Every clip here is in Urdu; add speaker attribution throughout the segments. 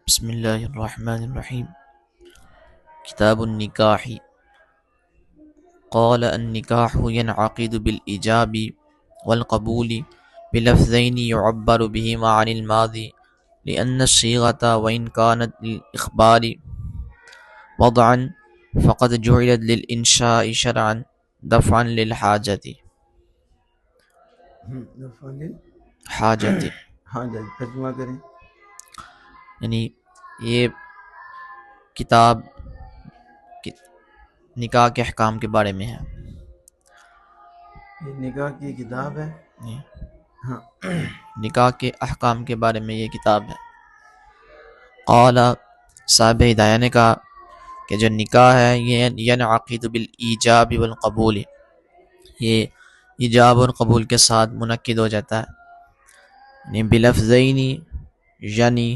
Speaker 1: بسم اللہ الرحمن الرحیم۔ کتاب النکاح۔ قال النکاح ينعقد بالإجاب والقبول بلفظين يعبر بهما عن الماضي لأن الصيغة وإن كانت للإخبار وضعا فقد جعلت للإنشاء شرعا دفعا للحاجة حاجة
Speaker 2: ہاں جی ترجمہ کریں۔
Speaker 1: یعنی یہ کتاب نکاح کے احکام کے بارے میں ہے۔
Speaker 2: یہ نکاح کی کتاب ہے۔
Speaker 1: جی،
Speaker 2: ہاں
Speaker 1: نکاح کے احکام کے بارے میں یہ کتاب ہے۔ قال صاحب ہدایہ نے کہا کہ جو نکاح ہے یہ ینعقد بالایجاب والقبول، یہ ایجاب اور قبول کے ساتھ منعقد ہو جاتا ہے، یعنی بلفظین، یعنی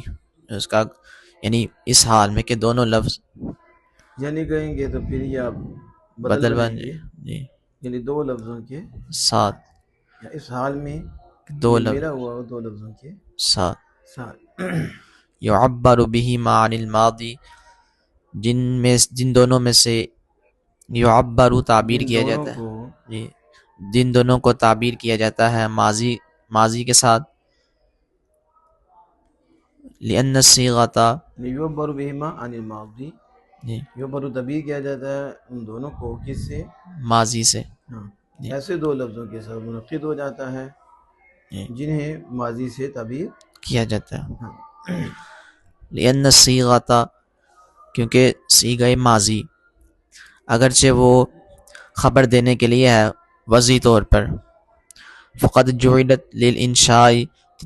Speaker 1: اس کا یعنی اس حال میں کہ دونوں لفظ
Speaker 2: یعنی کہیں گے تو پھر یہ آپ
Speaker 1: بدل
Speaker 2: بنیں
Speaker 1: بن
Speaker 2: گے،
Speaker 1: جی
Speaker 2: یعنی دو لفظوں کے
Speaker 1: ساتھ،
Speaker 2: یا اس حال میں
Speaker 1: دو
Speaker 2: یہ
Speaker 1: لفظ
Speaker 2: میرا ہوا وہ دو لفظوں کے
Speaker 1: ساتھ،
Speaker 2: ساتھ۔
Speaker 1: یعبر بہما عن الماضی، جن دونوں میں سے یعبر تعبیر
Speaker 2: جن
Speaker 1: کیا
Speaker 2: دونوں
Speaker 1: جاتا ہے،
Speaker 2: کو
Speaker 1: جی جن دونوں کو تعبیر کیا جاتا ہے ماضی کے ساتھ، لأن الصیغۃ،
Speaker 2: یعبر بہما عن الماضی،
Speaker 1: جی
Speaker 2: یعبر تبیر کیا جاتا ہے ان دونوں کو کس سے؟
Speaker 1: ماضی سے،
Speaker 2: ہاں
Speaker 1: جی
Speaker 2: ایسے دو لفظوں کے ساتھ منعقد ہو جاتا ہے
Speaker 1: جی
Speaker 2: جنہیں ماضی سے تعبیر
Speaker 1: کیا جاتا ہے۔
Speaker 2: ہاں
Speaker 1: لأن الصیغۃ، کیونکہ صیغہ ماضی اگرچہ وہ خبر دینے کے لیے ہے وضعی طور پر، فقد جعلت للانشاء،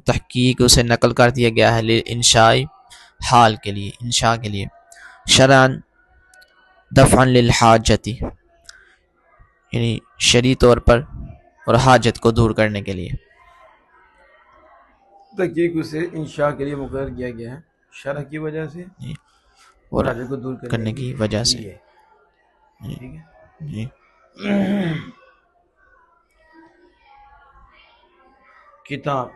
Speaker 1: تحقیق اسے نقل کر دیا گیا ہے للانشاء، حال کے لیے، انشاء کے لیے، شرعاً دفعاً للحاجتی، یعنی شرعی طور پر اور حاجت کو دور کرنے کے لیے،
Speaker 2: تحقیق اسے انشاء کے لیے مقرر کیا گیا ہے شرع کی وجہ سے
Speaker 1: جی
Speaker 2: اور حاجت کو دور کرنے
Speaker 1: کی وجہ سے،
Speaker 2: لیے۔
Speaker 1: جی
Speaker 2: ٹھیک ہے،
Speaker 1: جی
Speaker 2: کتاب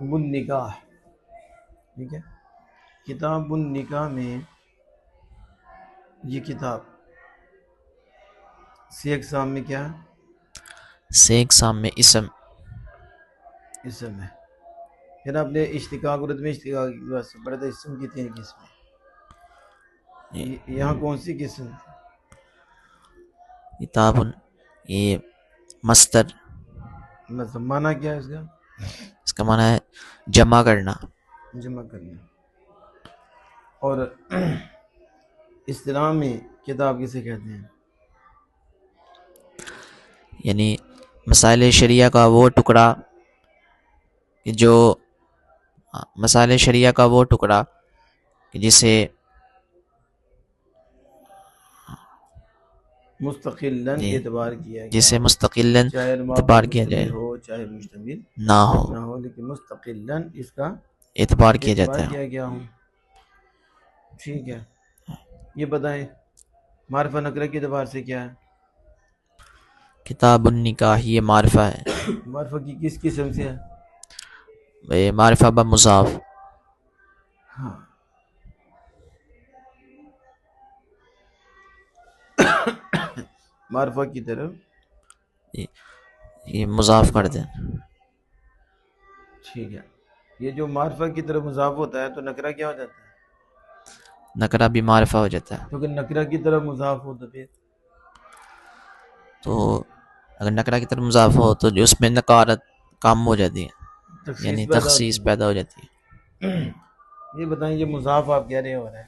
Speaker 2: النکاح، ٹھیک ہے، کتاب النکاح میں یہ کتاب سی اقسام میں کیا ہے؟
Speaker 1: سے اقسام میں اسم،
Speaker 2: اسم ہے۔ پھر آپ نے اشتقاق اور عدم اشتقاق کی بات سے پڑھا تھا، اسم کی تین قسمیں،
Speaker 1: جی
Speaker 2: یہاں کون سی قسم؟
Speaker 1: کتاب، یہ مصدر،
Speaker 2: مطلب معنی کیا ہے اس کا؟
Speaker 1: اس کا معنی ہے جمع کرنا،
Speaker 2: جمع کرنا۔ اور اصطلاح میں کتاب کسے کہتے ہیں؟
Speaker 1: یعنی مسائل شریعہ کا وہ ٹکڑا کہ جو مسائل شریعہ کا وہ ٹکڑا کہ جسے
Speaker 2: مستقلاً
Speaker 1: جی
Speaker 2: اعتبار کیا گیا
Speaker 1: جسے
Speaker 2: ہو،
Speaker 1: مستقلاً
Speaker 2: چاہے الماء
Speaker 1: اعتبار
Speaker 2: پر
Speaker 1: کیا جائے
Speaker 2: مشتمل ہو چاہے مشتمل
Speaker 1: نہ ہو،
Speaker 2: نہ ہو، لیکن مستقلاً اس کا
Speaker 1: اعتبار کیا
Speaker 2: اعتبار
Speaker 1: جاتا ہے۔
Speaker 2: کیا گیا ہو۔ ٹھیک ہے، یہ بتائیں معرفہ نکرہ کے اعتبار سے کیا ہے؟
Speaker 1: کتاب النکاح یہ معرفہ ہے،
Speaker 2: معرفہ کی کس قسم سے ہے؟
Speaker 1: یہ معرفہ بمضاف،
Speaker 2: ہاں معرفہ کی طرف،
Speaker 1: یہ مضاف کر دیں،
Speaker 2: ٹھیک ہے۔ یہ جو معرفہ کی طرف مضاف ہوتا ہے تو نکرہ کیا ہو جاتا ہے؟
Speaker 1: نکرہ بھی معرفہ ہو جاتا ہے۔
Speaker 2: کیونکہ نکرہ کی طرف مضاف ہو تو پھر
Speaker 1: تو اگر نکرہ کی طرف مضاف ہو تو جو اس میں نکارت کام ہو جاتی ہے،
Speaker 2: تخصیص
Speaker 1: یعنی
Speaker 2: پیدا
Speaker 1: تخصیص
Speaker 2: ہوتی
Speaker 1: پیدا ہو جاتی ہے۔
Speaker 2: ہے۔ یہ بتائیں، یہ مضاف آپ کہہ رہے ہو رہا ہے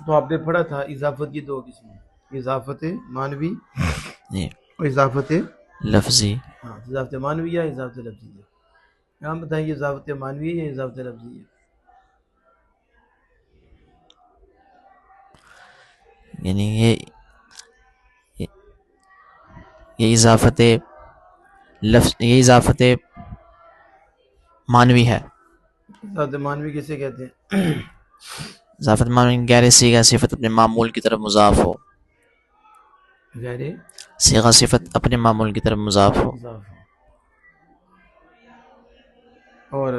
Speaker 2: تو آپ نے پڑھا تھا اضافت کی دو قسمیں، اضافت معنوی
Speaker 1: جی
Speaker 2: اور اضافت
Speaker 1: لفظی،
Speaker 2: ہاں اضافت معنوی یا اضافت لفظی ہے۔ یہاں بتائیں یہ اضافت معنوی ہے یا اضافت لفظی ہے؟
Speaker 1: یعنی یہ اضافت لفظ، یہ اضافت معنوی ہے۔
Speaker 2: اضافت معنوی کسے کہتے ہیں؟
Speaker 1: اضافت معنوی غیر صیغہ صفت اپنے معمول کی طرف مضاف ہو،
Speaker 2: غیر
Speaker 1: صیغہ صفت اپنے معمول کی طرف مضاف ہو،
Speaker 2: مضاف ہو۔ اور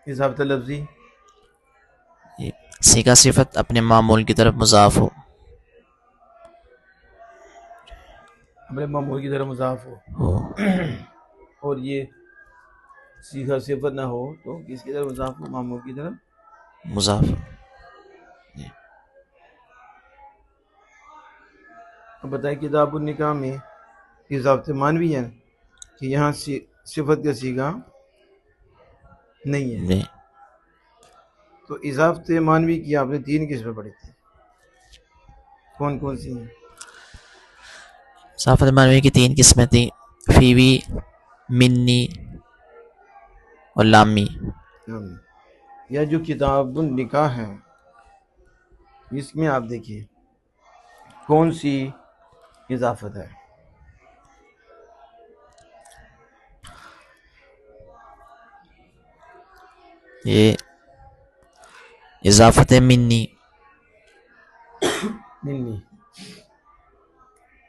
Speaker 2: اضافت لفظی
Speaker 1: سیغہ صفت اپنے معمول کی طرف مضاف ہو
Speaker 2: اپنے معمول کی طرح مضاف ہو اور یہ سیغہ صفت نہ ہو تو کس کی طرف مضاف ہو؟ معمول کی طرف
Speaker 1: مضاف ہو۔
Speaker 2: اب بتائیں کتاب النکاح میں اضافت مانوی ہے کہ یہاں صفت کا سیغہ نہیں ہے،
Speaker 1: جی
Speaker 2: تو اضافت مانوی کی آپ نے 3 قسمیں پڑھی تھی، کون کون سی ہیں؟
Speaker 1: صافت معنوی کی 3 قسمیں تھیں، فیوی، منی اور لامی۔
Speaker 2: یا جو کتاب النکاح ہے اس میں آپ دیکھیے کون سی اضافت ہے؟
Speaker 1: یہ اضافت منی،
Speaker 2: منی،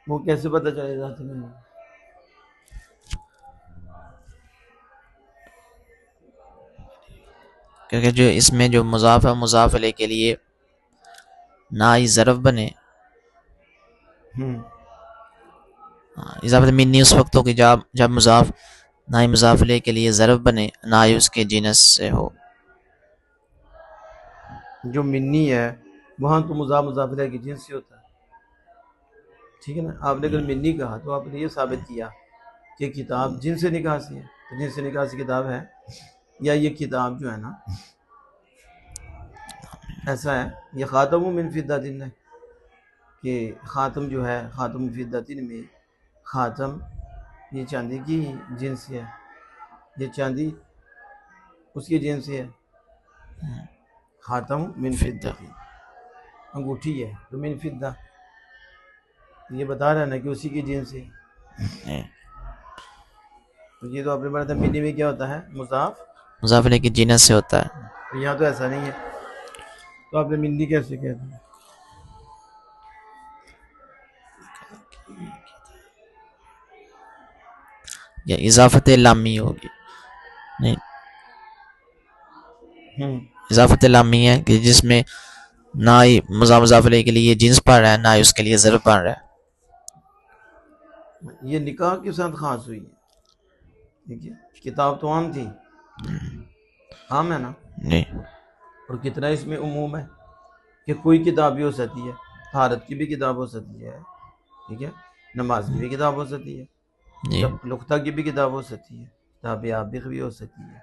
Speaker 2: وہ کیسے پتہ چلے اضافت منی؟
Speaker 1: کیونکہ جو اس میں جو مضاف ہے مضاف علیہ کے لیے نہ ہی ظرف بنے، اضافت منی اس وقت ہو کہ جب مضاف نہ ہی مضاف علیہ کے لیے ظرف بنے نہ ہی اس کے جنس سے ہو۔
Speaker 2: جو منی ہے وہاں تو مضاف علیہ کی جنس سے ہوتا ہے، ٹھیک ہے نا؟ آپ نے اگر منی کہا تو آپ نے یہ ثابت کیا کہ کتاب جن سے نکاح سے ہے، تو جن سے نکاح سے کتاب ہے، یا یہ کتاب جو ہے نا ایسا ہے یہ خاتم من فضہ ہے کہ خاتم جو ہے خاتم فضہ میں خاتم یہ چاندی کی جنس سے ہے، یہ چاندی اس کی جنس سے ہے، خاتم من فضہ انگوٹھی ہے تو من فضہ یہ بتا رہا ہے نا کہ اسی کی جنس سے، تو یہ تو آپ نے پڑھا تھا منی میں کیا ہوتا ہے
Speaker 1: مضاف علیہ کی جنس سے ہوتا ہے۔
Speaker 2: یہاں تو ایسا نہیں ہے، تو آپ نے منی کیسے کہتے ہیں؟
Speaker 1: یا اضافت لامی ہوگی، نہیں اضافت لامی ہے کہ جس میں نہ ہی مضاف علیہ کے لیے جنس پڑھ رہا ہے نہ ہی اس کے لیے ظرف پڑھ رہا ہے۔
Speaker 2: یہ نکاح کے ساتھ خاص ہوئی ہے، ٹھیک ہے؟ کتاب تو عام تھی، عام ہے نا،
Speaker 1: جی
Speaker 2: اور کتنا اس میں عموم ہے کہ کوئی کتاب بھی ہو سکتی ہے، طہارت کی بھی کتاب ہو سکتی ہے، ٹھیک ہے، نماز کی بھی کتاب ہو سکتی ہے،
Speaker 1: جی
Speaker 2: لقطہ کی بھی کتاب ہو سکتی ہے، کتاب عابق بھی ہو سکتی ہے،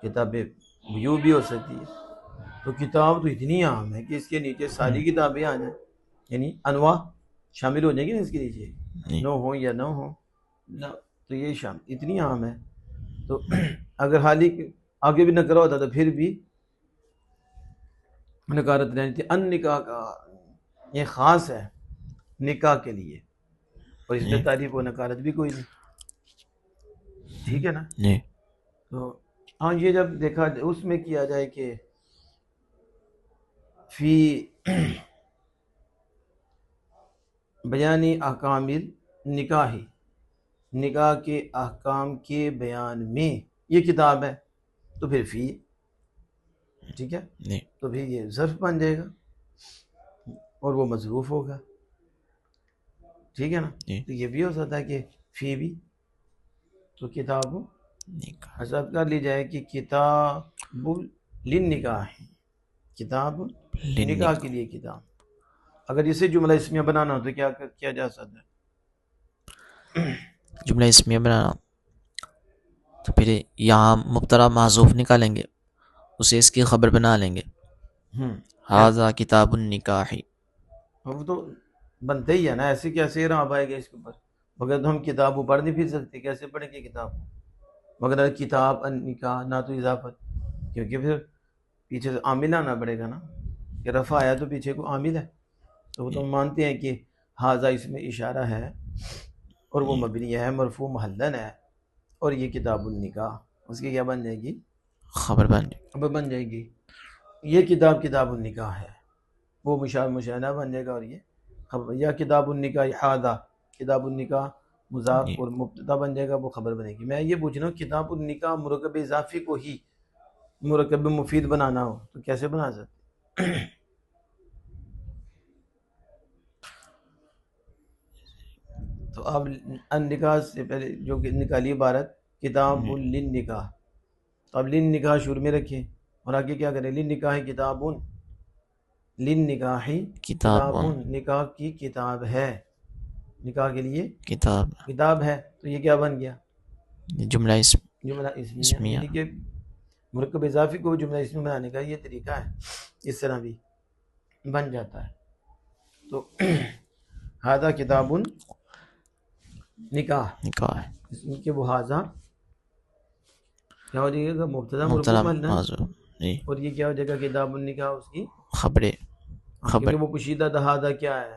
Speaker 2: کتاب بیو بھی ہو سکتی ہے، تو کتاب تو اتنی عام ہے کہ اس کے نیچے ساری کتابیں آ جائیں، یعنی انواع شامل ہو جائیں گی نا اس کے نیچے،
Speaker 1: جی
Speaker 2: نو ہو یا نہ ہو، تو یہ شامل اتنی عام ہے، تو اگر حالی آگے بھی نکرا ہوتا تو پھر بھی نکارت رہنی تھی۔ ان نکاح کا یہ خاص ہے نکاح کے لیے، اور اس میں تعریف و نکارت بھی کوئی نہیں، ٹھیک ہے نا؟
Speaker 1: جی
Speaker 2: تو ہاں یہ جب دیکھا اس میں کیا جائے کہ فی بیانی احکام نکاحی، نکاح کے احکام کے بیان میں یہ کتاب ہے تو پھر فی، ٹھیک ہے،
Speaker 1: جی
Speaker 2: تو پھر یہ ظرف بن جائے گا اور وہ مظروف ہوگا، ٹھیک ہے نا؟
Speaker 1: جی
Speaker 2: تو یہ بھی ہو سکتا ہے کہ فی بھی، تو کتاب حساب کر لی جائے کہ کتاب للنکاح، کتاب نکاح کے لیے کتاب، اگر اسے جملہ اسمیہ بنانا ہو تو کیا کیا جا سکتا ہے؟
Speaker 1: جملہ اسمیہ بنانا تو پھر یہاں مبتدا محذوف نکالیں گے، اسے اس کی خبر بنا لیں گے، ھذا کتاب النکاح۔
Speaker 2: وہ تو بنتے ہی ہے نا، ایسے کیسے راب آئے گا اس کے اوپر؟ مگر تو ہم کتاب کو پڑھ نہیں پھر سکتے، کیسے پڑھیں گے کتاب؟ مگر کتاب النکاح نہ تو اضافت، کیونکہ پھر پیچھے سے عامل آنا پڑے گا نا، کہ رفع آیا تو پیچھے کو عامل ہے، تو وہ تو ہم مانتے ہیں کہ ھذا اس میں اشارہ ہے اور وہ مبنی ہے، مرفوع محلن ہے، اور یہ کتاب النکاح اس کی کیا بن جائے گی؟
Speaker 1: خبر بن جائے
Speaker 2: خبر بن جائے گی۔ یہ کتاب کتاب النکاح ہے، وہ مشاہدہ بن جائے گا، اور یہ خبر، یا کتاب النکاح ھذا، کتاب النکاح مضاف اور مبتدا بن جائے گا، وہ خبر بنے گی۔ میں یہ پوچھ رہا ہوں کتاب النکاح مرکب اضافی کو ہی مرکب مفید بنانا ہو تو کیسے بنا سکتے؟ تو اب النکاح سے پہلے جو کہ نکالی عبارت کتاب للنکاح، تو اب للنکاح شروع میں رکھیں اور آگے کیا کریں، للنکاح کتاب، للنکاح
Speaker 1: کتاب
Speaker 2: کتاب، نکاح کی کتاب ہے، نکاح کے لیے
Speaker 1: کتاب
Speaker 2: کتاب ہے، تو یہ کیا بن گیا،
Speaker 1: جملہ
Speaker 2: جملہ اسمیہ،
Speaker 1: اسمیہ
Speaker 2: یعنی کہ مرکب اضافی کو جملہ اسمی بنانے کا یہ طریقہ ہے، اس طرح بھی بن جاتا ہے۔ تو ہادہ کتاب نکاح،
Speaker 1: نکاح
Speaker 2: اس میں کہ وہ ہاضا کیا ہو جائے گا، مبتدا مرفوع
Speaker 1: مبتدا
Speaker 2: محل،
Speaker 1: موضوع جی
Speaker 2: اور یہ کیا ہو جائے گا، کتاب النکاح اس کی،
Speaker 1: خبریں خبر
Speaker 2: کیونکہ وہ پوشیدہ دہادہ کیا ہے،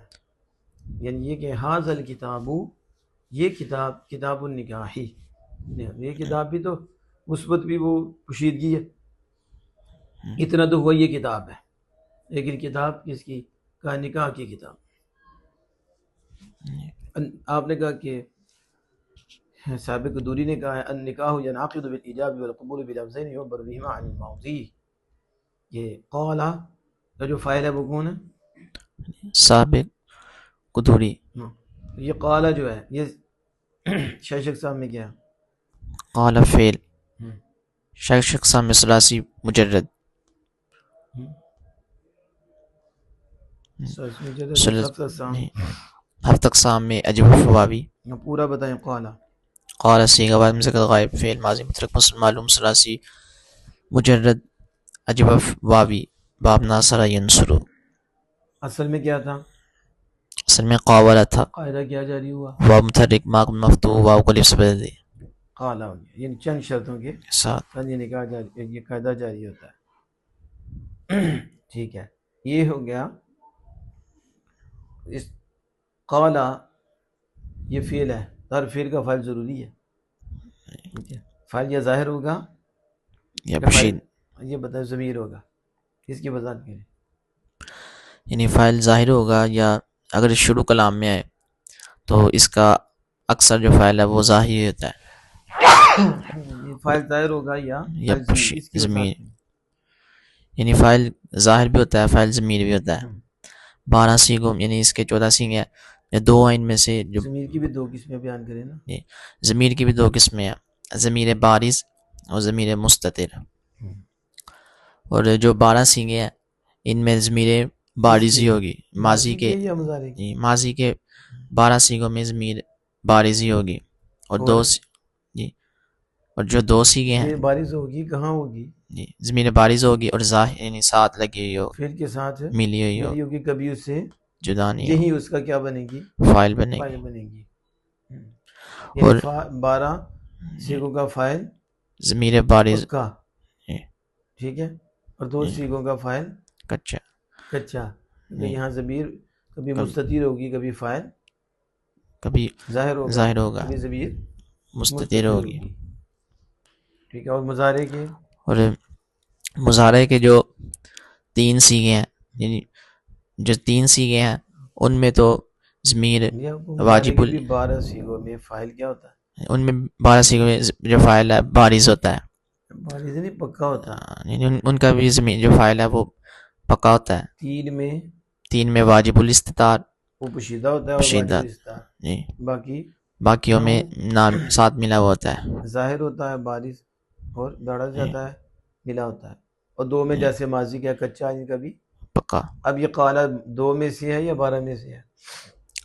Speaker 2: یعنی یہ کہ حاض الکتاب، یہ کتاب، کتاب النکاحی، یہ کتاب بھی تو مثبت بھی وہ پوشیدگی ہے، اتنا تو ہوا یہ کتاب ہے، لیکن کتاب کس کی، کا نکاح کی کتاب۔ آپ نے کہا کہ سابق دوری نے کہا ہے النکاح ینعقد بالایجاب والقبول بلفظین یعبر بہما عن الماضی، یہ قال کا جو فاعل ہے وہ کون ہے،
Speaker 1: سابق قدوری
Speaker 2: یہ قال جو ہے یہ شیخ صاحب میں کیا
Speaker 1: قال فعل
Speaker 2: ہے،
Speaker 1: شخص میں ثلاثی مجرد ہفتہ اقسام میں اجب فواوی
Speaker 2: پورا بتائیں، قال
Speaker 1: قال صیغہ بعد مذکر غائب فعل ماضی مترک معلوم ثلاثی مجرد اجب واوی باب ناصر ینصر،
Speaker 2: اصل میں کیا تھا،
Speaker 1: اصل میں قاولہ تھا،
Speaker 2: قاعدہ کیا جاری ہوا،
Speaker 1: واو متحرک ما مفتوح واو کو لفظ بدل دے
Speaker 2: قال ہو گیا، یعنی چند شرطوں کے
Speaker 1: ساتھ
Speaker 2: یہ نکاح جاری، یہ قاعدہ جاری ہوتا ہے۔ ٹھیک ہے، یہ ہو گیا، اس قال یہ فعل ہے، ہر فعل کا فاعل ضروری ہے، ٹھیک ہے، فاعل یا ظاہر ہوگا
Speaker 1: یا
Speaker 2: یا فاعل،
Speaker 1: پشید،
Speaker 2: یہ بتائیں ضمیر ہوگا، اس کی وضاحت کریں۔
Speaker 1: یعنی فاعل ظاہر ہوگا یا اگر شروع کلام میں آئے تو اس کا اکثر جو فاعل ہے وہ ظاہر ہی ہوتا ہے
Speaker 2: فاعل ظاہر ہوگا یا فاعل ضمیر، اس کی
Speaker 1: ضمیر،
Speaker 2: وضاحت کریں۔
Speaker 1: یعنی فاعل ظاہر بھی ہوتا ہے فاعل ضمیر بھی ہوتا ہے 12 سیغوں، یعنی اس کے 14 سیغے ہیں، یا دو ہیں ان میں سے جو
Speaker 2: ضمیر کی بھی دو قسمیں بیان کریں نا،
Speaker 1: ضمیر کی بھی دو قسمیں ہیں، ضمیر بارز اور ضمیر مستتر، اور جو 12 سیغے ہیں ان میں ضمیر بارز ہی ہوگی، ماضی کے
Speaker 2: یا مضارع کی،
Speaker 1: ماضی کے 12 سیغوں میں ضمیر بارز ہی ہوگی، اور دو جی اور جو دو سیغے ہیں
Speaker 2: یہ بارز ہوگی کہاں ہوگی،
Speaker 1: جی ضمیر بارز ہوگی اور ظاہر یعنی ساتھ لگی ہوئی ہو،
Speaker 2: فعل کے ساتھ
Speaker 1: ملی ہوئی ہو،
Speaker 2: ملی ہوگی، کبھی اس سے
Speaker 1: جدا نہیں ہو،
Speaker 2: یہی اس کا کیا بنے گی،
Speaker 1: فاعل بنے
Speaker 2: فاعل
Speaker 1: گی،
Speaker 2: بنے گی،
Speaker 1: اور
Speaker 2: یعنی 12 سیغوں کا فاعل
Speaker 1: ضمیر بارز
Speaker 2: پکا،
Speaker 1: جی،
Speaker 2: ٹھیک ہے، اور دو سیغوں کا فاعل
Speaker 1: کچا
Speaker 2: کچا، کیونکہ
Speaker 1: جی،
Speaker 2: یہاں ضمیر کبھی مستتر ہوگی، کبھی فاعل
Speaker 1: کبھی
Speaker 2: ظاہر
Speaker 1: ظاہر ہوگا
Speaker 2: کبھی ضمیر
Speaker 1: مستتر ہوگی،
Speaker 2: ٹھیک ہے، اور مضارع کے
Speaker 1: اور مضارع کے جو 3 سیغے ہیں، یعنی جو 3 سیغے ہیں ان میں تو ضمیر
Speaker 2: مضارع
Speaker 1: واجب
Speaker 2: کے بھی 12 سیغوں میں فاعل کیا ہوتا ہے،
Speaker 1: ان میں 12 سیغوں میں جو فاعل ہے بارز ہوتا ہے،
Speaker 2: بارز نہیں پکا ہوتا ہے،
Speaker 1: یعنی ان کا بھی ضمیر جو فاعل ہے وہ پکا ہوتا ہے،
Speaker 2: 3 میں
Speaker 1: 3 میں واجب الاستتار
Speaker 2: وہ پوشیدہ ہوتا ہے اور
Speaker 1: پوشیدہ
Speaker 2: واجب الاستتار،
Speaker 1: جی،
Speaker 2: باقی
Speaker 1: باقیوں میں نام ساتھ ملا ہوا ہوتا ہے
Speaker 2: ظاہر ہوتا ہے بارز، اور داڑا
Speaker 1: جی،
Speaker 2: جاتا ہے ملا ہوتا ہے، اور 2 میں
Speaker 1: جی،
Speaker 2: جیسے ماضی کا کچا ان کا بھی،
Speaker 1: پکا۔
Speaker 2: اب یہ قالا 2 میں سے ہے یا 12 میں سے ہے،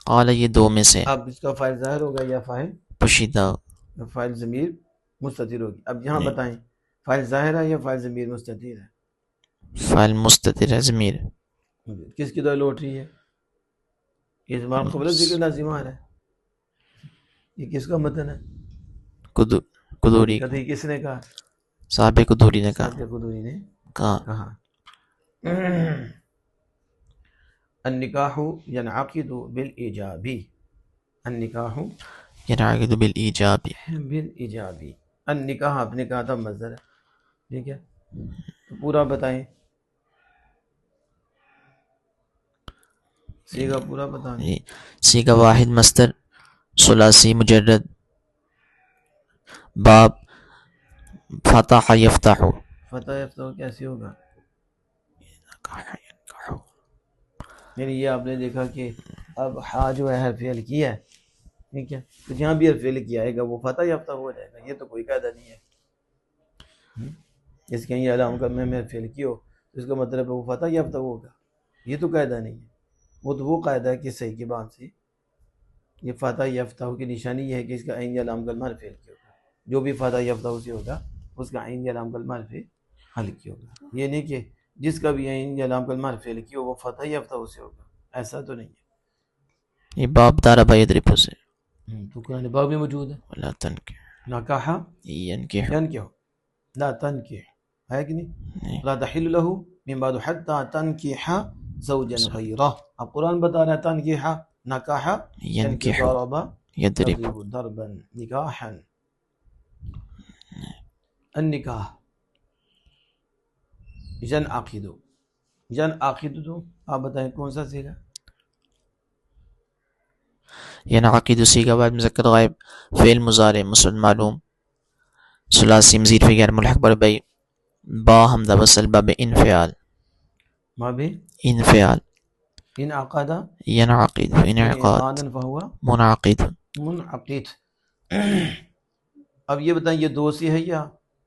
Speaker 1: قال یہ 2 میں سے
Speaker 2: اب اس کا فاعل ظاہر ہوگا یا
Speaker 1: پوشیدہ
Speaker 2: فاعل ضمیر مستتر ہوگی، اب یہاں
Speaker 1: جی،
Speaker 2: بتائیں فاعل ظاہر ہے یا فاعل ضمیر مستتر ہے،
Speaker 1: فاعل مستتر ہے ضمیر
Speaker 2: کس کی طرح لوٹ رہی ہے، یہ زمان قبل ذکر لازمہ ہے، یہ کس کا متن ہے،
Speaker 1: قدوری
Speaker 2: کہتے ہیں کس نے کہا،
Speaker 1: صاحب قدوری نے کہا
Speaker 2: سابق قدوری نے
Speaker 1: کہا
Speaker 2: کہا۔ النکاح ینعقد بالایجاب، النکاح
Speaker 1: ینعقد بالایجاب،
Speaker 2: بالایجاب، النکاح آپ نے کہا تھا مصدر ہے، ٹھیک ہے، تو پورا بتائیں، صیغہ پورا بتائیں،
Speaker 1: جی، صیغہ واحد مصدر ثلاثی مجرد باب فتح یفتح،
Speaker 2: فتح یفتح کیسے ہوگا، یعنی یہ آپ نے دیکھا کہ اب ہا جو ہے حرف فعل کی ہے، ٹھیک ہے. تو جہاں بھی فعل کیا آئے گا وہ فتح یافتہ ہو جائے گا. یہ تو کوئی قاعدہ نہیں ہے. اس کے یہ علام کا میں فعل کی ہو تو اس کا مطلب ہے وہ فتح یافتہ ہوگا. یہ تو قاعدہ نہیں ہے. وہ قاعدہ ہے کہ صحیح کے بعد سے یہ فتح یافتہ ہو کی نشانی یہ ہے کہ اس کا عین یا لام کلمہ فعل کی ہوگا. جو بھی فتح یافتہ ہو سے ہوگا اس کا عین یا لام کلمہ فعل حل کی ہوگا. یہ نہیں کہ جس کا بھی عین یا لام کلمہ فعل کی ہو وہ فتح یافتہ ہو سے ہوگا. ایسا تو نہیں ہے.
Speaker 1: یہ باب دارا بیدرب سے
Speaker 2: تو قرآن باب میں موجود ہے.
Speaker 1: ولا تنکح
Speaker 2: نکاح
Speaker 1: ینکح
Speaker 2: ینکح لا تنکح ہے کہ نہیں.
Speaker 1: نہیں
Speaker 2: لا تحل له من بعد حتى تنكح زوجا غيره. اب قرآن بتا رہا ہے تنکح نکاح ینکح
Speaker 1: ینکح
Speaker 2: ضرب
Speaker 1: یدرب
Speaker 2: یضرب ضربا نکاحا. النکاح ینعقد ینعقد تو آپ بتائیں کون سا صیغہ.
Speaker 1: ینعقد صیغہ بعد مذکر غائب فعل مضارع مسند معلوم ثلاثی مزید فی غیر ملحق بربئی با حمزہ وصل باب انفعال
Speaker 2: ما بھی
Speaker 1: انفعال
Speaker 2: انعقد
Speaker 1: ینعقد انعقاد
Speaker 2: انعقادا فهو
Speaker 1: منعقد.
Speaker 2: منعقد. اب یہ بتائیں یہ 2 سے ہے یا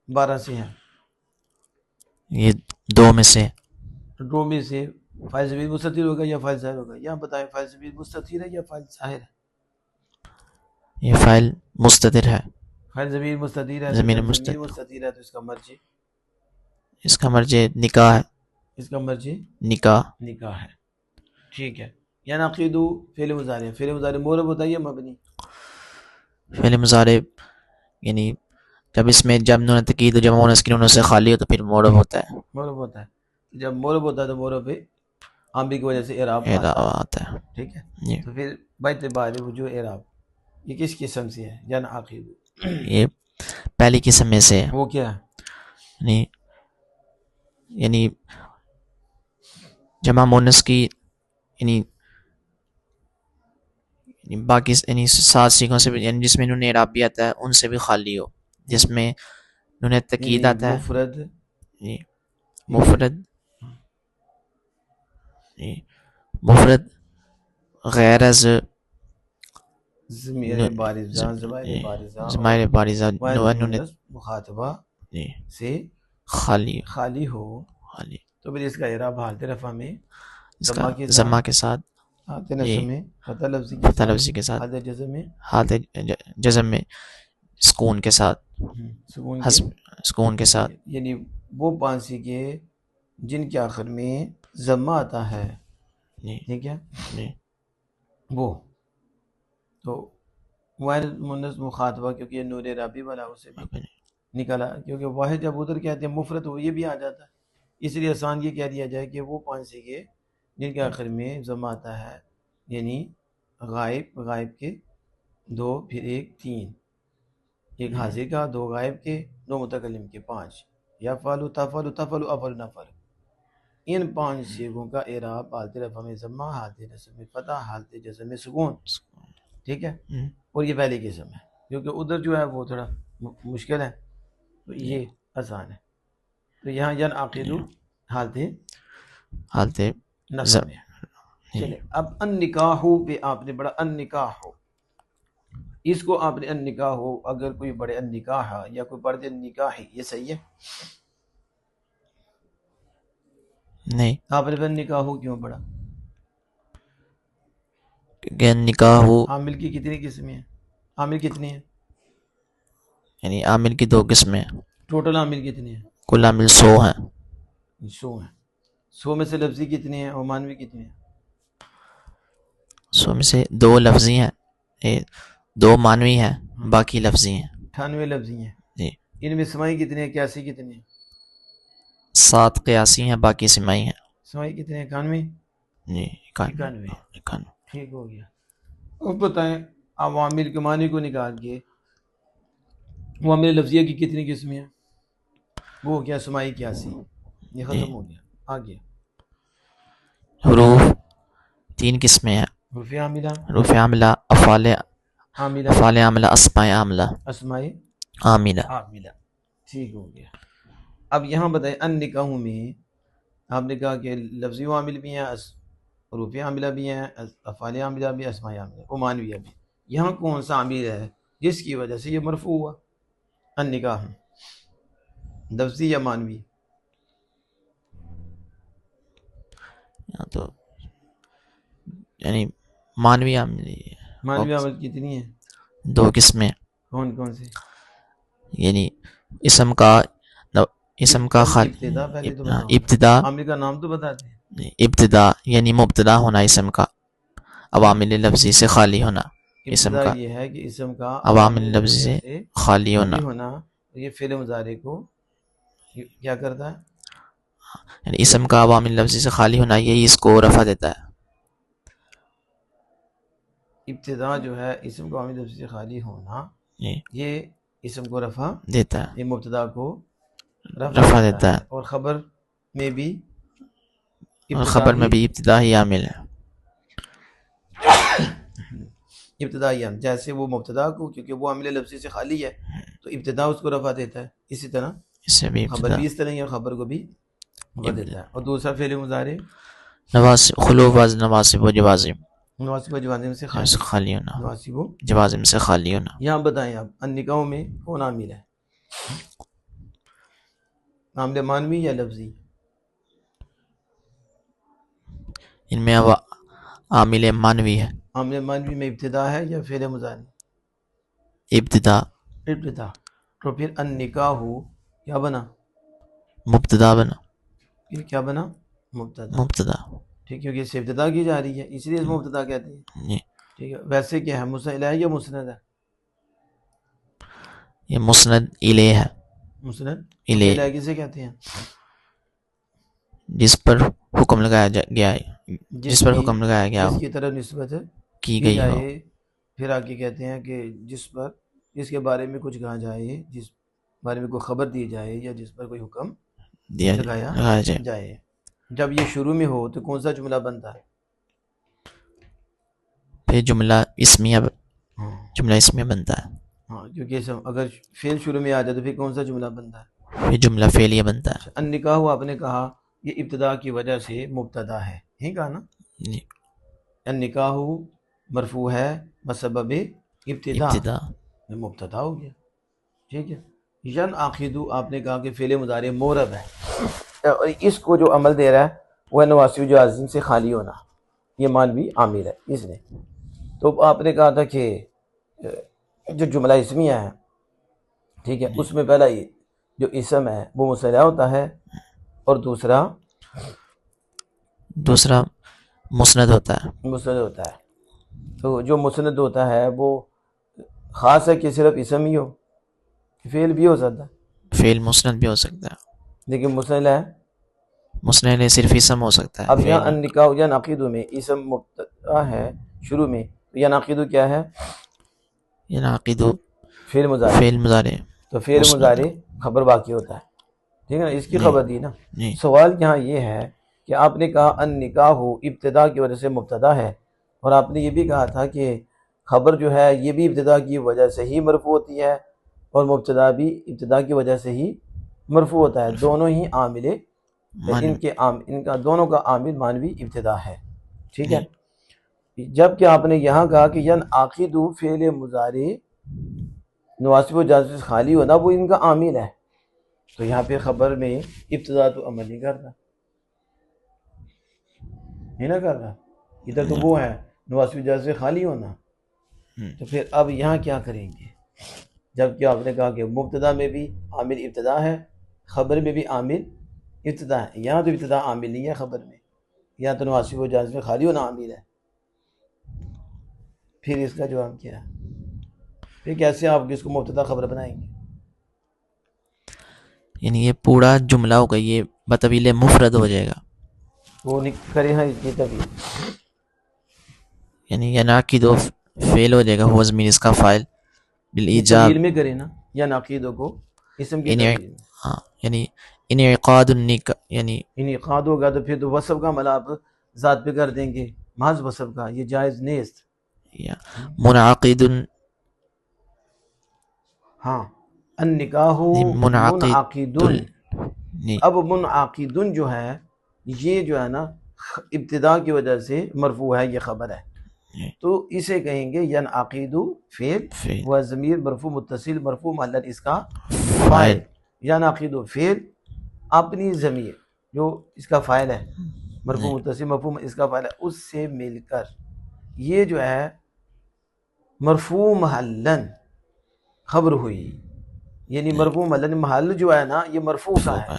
Speaker 2: 12 سے ہے.
Speaker 1: یہ دو میں سے
Speaker 2: 2 میں سے فاعل ضمیر مستتر ہوگا یا فاعل ظاہر ہوگا. یہاں بتائیں فاعل ضمیر مستتر ہے یا فاعل ظاہر ہے.
Speaker 1: یہ فاعل مستتر ہے
Speaker 2: فاعل ضمیر مستتر ہے.
Speaker 1: ضمیر
Speaker 2: ضمیر
Speaker 1: مستتر
Speaker 2: مستتر ہے تو اس کا مرجع
Speaker 1: اس کا مرجع نکاح ہے
Speaker 2: اس کا مرجع
Speaker 1: نکاح
Speaker 2: نکاح ہے. ٹھیک ہے. ینعقد فعل مضارع. فعل مضارع معرب ہوتا ہے یا مبنی.
Speaker 1: فعل مضارع یعنی جب اس میں جب نون تقید جمع مؤنث کی نون سے خالی ہو تو پھر معرب ہوتا ہے.
Speaker 2: معرب ہوتا ہے. جب معرب ہوتا ہے تو معرب پہ عامل کی وجہ سے اعراب
Speaker 1: اعراب
Speaker 2: آتا ہے.
Speaker 1: آتا ہے.
Speaker 2: ٹھیک ہے.
Speaker 1: جی
Speaker 2: تو پھر باعتبار وجوہ اعراب یہ کس قسم سے ہے. ینعقد
Speaker 1: یہ پہلی قسم میں سے ہے.
Speaker 2: وہ کیا ہے.
Speaker 1: یعنی جمع مؤنث کی یعنی باقی یعنی 7 سیغوں سے بھی یعنی جس میں نون اعراب بھی آتا ہے ان سے بھی خالی ہو. جس میں نون تقید آتا ہے
Speaker 2: مفرد
Speaker 1: جی مفرد جی مفرد غیر از
Speaker 2: ضمیر بارزہ زمائر بارزہ
Speaker 1: ضمائر بارزہ نون
Speaker 2: مخاطبہ
Speaker 1: جی
Speaker 2: سے
Speaker 1: خالی
Speaker 2: خالی ہو
Speaker 1: خالی
Speaker 2: تو پھر اس کا اعراب حالت رفع میں
Speaker 1: اس کا ضمہ کے ساتھ
Speaker 2: حالت نصب میں فتح لفظی
Speaker 1: فتح لفظی کے ساتھ
Speaker 2: حالت جزم میں
Speaker 1: حالت جزم میں سکون کے ساتھ
Speaker 2: سکون
Speaker 1: حسب سکون کے ساتھ.
Speaker 2: یعنی وہ 5 سیغے جن کے آخر میں ضمہ آتا ہے.
Speaker 1: جی
Speaker 2: ٹھیک ہے.
Speaker 1: جی
Speaker 2: وہ تو واحد مؤنث مخاطبہ کیونکہ یہ نور رابی والا اسے بھی نکالا کیونکہ واحد جب ادھر کہتے ہیں مفرد ہو یہ بھی آ جاتا ہے. اس لیے آسان یہ کہہ دیا جائے کہ وہ 5 سیغے جن کے آخر میں ضمہ آتا ہے یعنی غائب کے 2 پھر 1 3 ایک حاضر کا 2 غائب کے 2 متکلم کے 5 یا فعلو تفعلو تفعلو افعلو نفعلو. ان 5 سیغوں کا اعراب حالت رفع میں ضمہ حالت نصب میں فتح حالت جزم میں سکون. ٹھیک ہے. اور یہ پہلی قسم ہے کیونکہ ادھر جو ہے وہ تھوڑا مشکل ہے تو یہ آسان ہے. تو یہاں ینعقد حالت نصب میں. چلے اب النکاح پہ آپ نے بڑا النکاح ہو اس کو آپ نے النکاح ہو اگر کوئی بڑے النکاح یا کوئی پڑھ دے النکاح یہ صحیح ہے.
Speaker 1: نہیں
Speaker 2: آپ نے النکاح ہو کیوں پڑھا.
Speaker 1: کہ نکاح ہو
Speaker 2: عامل کی کتنی قسمیں ہیں. عامل کتنی ہیں
Speaker 1: یعنی عامل کی 2 قسمیں ہیں.
Speaker 2: ٹوٹل عامل کتنے ہیں.
Speaker 1: کل عامل 100 ہیں.
Speaker 2: 100 ہیں. 100 میں سے لفظی کتنے ہیں اور معنوی کتنے ہیں.
Speaker 1: 100 میں سے 2 لفظی ہیں 2 معنوی ہیں باقی لفظی ہیں.
Speaker 2: 98 لفظی ہیں.
Speaker 1: جی
Speaker 2: ان میں سمائی کتنے ہیں قیاسی کتنے ہیں.
Speaker 1: 7 قیاسی ہیں باقی سمائی ہیں.
Speaker 2: سمائی کتنے ہیں 91
Speaker 1: جی
Speaker 2: 91. ٹھیک ہو گیا. اب بتائیں عوامل کے معنی کو نکال کے عوامل لفظیہ کی کتنی قسمیں ہیں. وہ کیا سمائی قیاسی یہ ختم ہو گیا. آگے
Speaker 1: حروف 3 قسمیں ہیں.
Speaker 2: حروف عاملہ
Speaker 1: حروف عاملہ افعال عاملہ اسماء عاملہ
Speaker 2: اسماء
Speaker 1: عاملہ.
Speaker 2: ٹھیک ہو گیا. اب یہاں بتائیں ان نکاحوں میں آپ نے کہا کہ لفظی عامل بھی ہیں حروف عاملہ بھی ہیں افعال عاملہ بھی اسماء عاملہ وہ معنویہ بھی. یہاں کون سا عامل ہے جس کی وجہ سے یہ مرفوع ہوا؟ النکاح لفظی یا مانوی؟
Speaker 1: یہاں تو یعنی مانوی عامل
Speaker 2: مانوی عامل کتنی ہیں؟
Speaker 1: 2 قسمیں.
Speaker 2: کون کون سے؟
Speaker 1: یعنی اسم کا
Speaker 2: ابتدا پہلے تو بتاؤ،
Speaker 1: ابتدا
Speaker 2: عامل کا نام تو بتاتے ہیں.
Speaker 1: ابتدا یعنی مبتدا ہونا اسم کا، عوامل لفظی سے خالی ہونا اسم
Speaker 2: ابتدا
Speaker 1: کا،
Speaker 2: یہ ہے کہ اسم کا
Speaker 1: عوامل
Speaker 2: کی
Speaker 1: لفظی
Speaker 2: وجہ
Speaker 1: سے خالی ہونا.
Speaker 2: ہونا. یہ فعل مضارع کو کیا کرتا ہے؟
Speaker 1: یعنی اسم کا عوامل لفظی سے خالی ہونا یہی اس کو رفع دیتا ہے.
Speaker 2: ابتدا جو ہے اسم کا عوامل لفظ سے خالی ہونا یہ اسم کو رفع
Speaker 1: دیتا ہے،
Speaker 2: یہ مبتدا کو
Speaker 1: رفع دیتا ہے.
Speaker 2: اور خبر میں بھی
Speaker 1: اور خبر میں بھی ابتدا ہی عامل ہے.
Speaker 2: ابتدائی عامل، جیسے وہ مبتدا کو کیونکہ وہ عامل لفظی سے خالی ہے تو ابتدا اس کو رفع دیتا ہے، اسی طرح
Speaker 1: اس سے بھی
Speaker 2: خبر بھی اس طرح ہی ہے، خبر کو بھی رفع دیتا ہے. اور دوسرا فعل مضارع
Speaker 1: خلو واز نواسب و جوازم،
Speaker 2: نواسب و جوازم سے
Speaker 1: خالی ہونا،
Speaker 2: نواسب و
Speaker 1: جوازم سے خالی ہونا.
Speaker 2: یہاں بتائیں آپ النکاح میں کون عامل ہے؟ عامل مانوی یا لفظی؟
Speaker 1: ان میں عامل مانوی ہے.
Speaker 2: عامل مانوی میں ابتدا ہے یا فعل مضارع؟
Speaker 1: ابتدا.
Speaker 2: ابتدا. تو پھر النکاح کیا بنا؟
Speaker 1: مبتدا بنا.
Speaker 2: پھر کیا بنا؟ مبتدا. ٹھیک ہے، کیونکہ اس سے ابتدا کی جا رہی ہے اس لیے اس مبتدا کہتے ہیں. ٹھیک ہے، ویسے کیا ہے، مسند ہے یا مسند ہے؟
Speaker 1: یہ مسند الیہ ہے.
Speaker 2: مسند
Speaker 1: الیہ
Speaker 2: کسے کہتے ہیں؟
Speaker 1: جس پر حکم لگایا گیا ہے، جس پر حکم لگایا گیا
Speaker 2: جس کی طرف نسبت
Speaker 1: کی گئی ہو.
Speaker 2: پھر آگے کہتے ہیں کہ جس کے بارے میں کچھ کہا جائے، جس بارے میں کوئی خبر دی جائے یا جس پر کوئی حکم لگایا جائے. جب یہ شروع میں ہو تو کون سا جملہ بنتا ہے؟
Speaker 1: پھر جملہ اسمیہ بنتا ہے.
Speaker 2: ہاں، کیونکہ اگر فعل شروع میں آ جائے تو پھر کون سا جملہ بنتا ہے؟
Speaker 1: پھر جملہ فعلیہ بنتا ہے.
Speaker 2: النکاح آپ نے کہا یہ ابتدا کی وجہ سے مبتدا ہے، یہی کہا نا؟ النکاح مرفوع ہے بسبب ابتدا، مبتدا ہو گیا. ٹھیک ہے. ینعقد آپ نے کہا کہ فعل مضارع مورب ہے اور اس کو جو عمل دے رہا ہے وہ ہے نواسب جوازم سے خالی ہونا، یہ مانوی عامل ہے اس نے. تو آپ نے کہا تھا کہ جو جملہ اسمیہ ہے، ٹھیک ہے، اس میں پہلا یہ جو اسم ہے وہ مسلح ہوتا ہے اور دوسرا
Speaker 1: مسند ہوتا
Speaker 2: ہے. تو جو مسند ہوتا ہے وہ خاص ہے کہ صرف اسم ہی ہو، فعل بھی ہو سکتا ہے،
Speaker 1: فعل مسند بھی ہو سکتا ہے،
Speaker 2: لیکن مسند ہے
Speaker 1: مسند صرف اسم ہو سکتا ہے.
Speaker 2: اب یہاں النکاح ینعقد میں اسم مبتدا ہے شروع میں، ینعقد کیا ہے؟
Speaker 1: ینعقد
Speaker 2: فعل مضارع. تو فعل مضارع خبر باقی ہوتا ہے، ٹھیک ہے نا، اس کی خبر دی نا. سوال یہاں یہ ہے کہ آپ نے کہا النکاح ابتدا کی وجہ سے مبتدا ہے اور آپ نے یہ بھی کہا تھا کہ خبر جو ہے یہ بھی ابتدا کی وجہ سے ہی مرفوع ہوتی ہے اور مبتدا بھی ابتدا کی وجہ سے ہی مرفوع ہوتا ہے. دونوں ہی عامل ان کا دونوں کا عامل مانوی ابتدا ہے. ٹھیک ہے. جب کہ آپ نے یہاں کہا کہ ینعقد فعل مضارع نواسب و جوازم سے خالی ہونا وہ ان کا عامل ہے، تو یہاں پہ خبر میں ابتدا تو عمل نہیں کرتا، نہیں نہ کر رہا. ادھر تو وہ ہے نواسب و جوازم سے خالی ہونا. تو پھر اب یہاں کیا کریں گے؟ جب کہ آپ نے کہا کہ مبتدا میں بھی عامل ابتدا ہے، خبر میں بھی عامل ابتدا ہے. یہاں تو ابتدا عامل نہیں ہے خبر میں، یہاں تو نواسب و جوازم میں خالی ہونا عامل ہے. پھر اس کا جواب کیا ہے؟ پھر کیسے آپ اس کو مبتدا خبر بنائیں گے؟
Speaker 1: یعنی یہ پورا جملہ ہوگا، یہ بطویل مفرد ہو جائے گا.
Speaker 2: وہ کرے ہیں اس کی طبیع،
Speaker 1: یعنی ینعقد فعل ہو جائے گا، ہوا ضمیر اس کا فاعل بالایجاب
Speaker 2: میں کرے نا ینعقد کو اسم کی طبیع.
Speaker 1: ہاں، یعنی انعقاد النکاح، یعنی
Speaker 2: انعقاد ہوگا تو پھر تو وصف کا عمل آپ ذات پہ کر دیں گے، محض وصف کا، یہ جائز نیست.
Speaker 1: منعقد،
Speaker 2: ہاں النکاح منعقد. اب منعقد جو ہے یہ جو ہے نا ابتدا کی وجہ سے مرفوع ہے، یہ خبر ہے. تو اسے کہیں گے ینعقد فعل
Speaker 1: فعل
Speaker 2: و ضمیر مرفوع متصل مرفوع محل اس کا
Speaker 1: فاعل
Speaker 2: فاعل، ینعقد فعل اپنی ضمیر جو اس کا فاعل ہے، مرفوع متصل مرفوع اس کا فاعل ہے، اس سے مل کر یہ جو ہے مرفوع محلن خبر ہوئی، یعنی مرفوع محلن محل جو ہے نا یہ مرفوع کا ہے،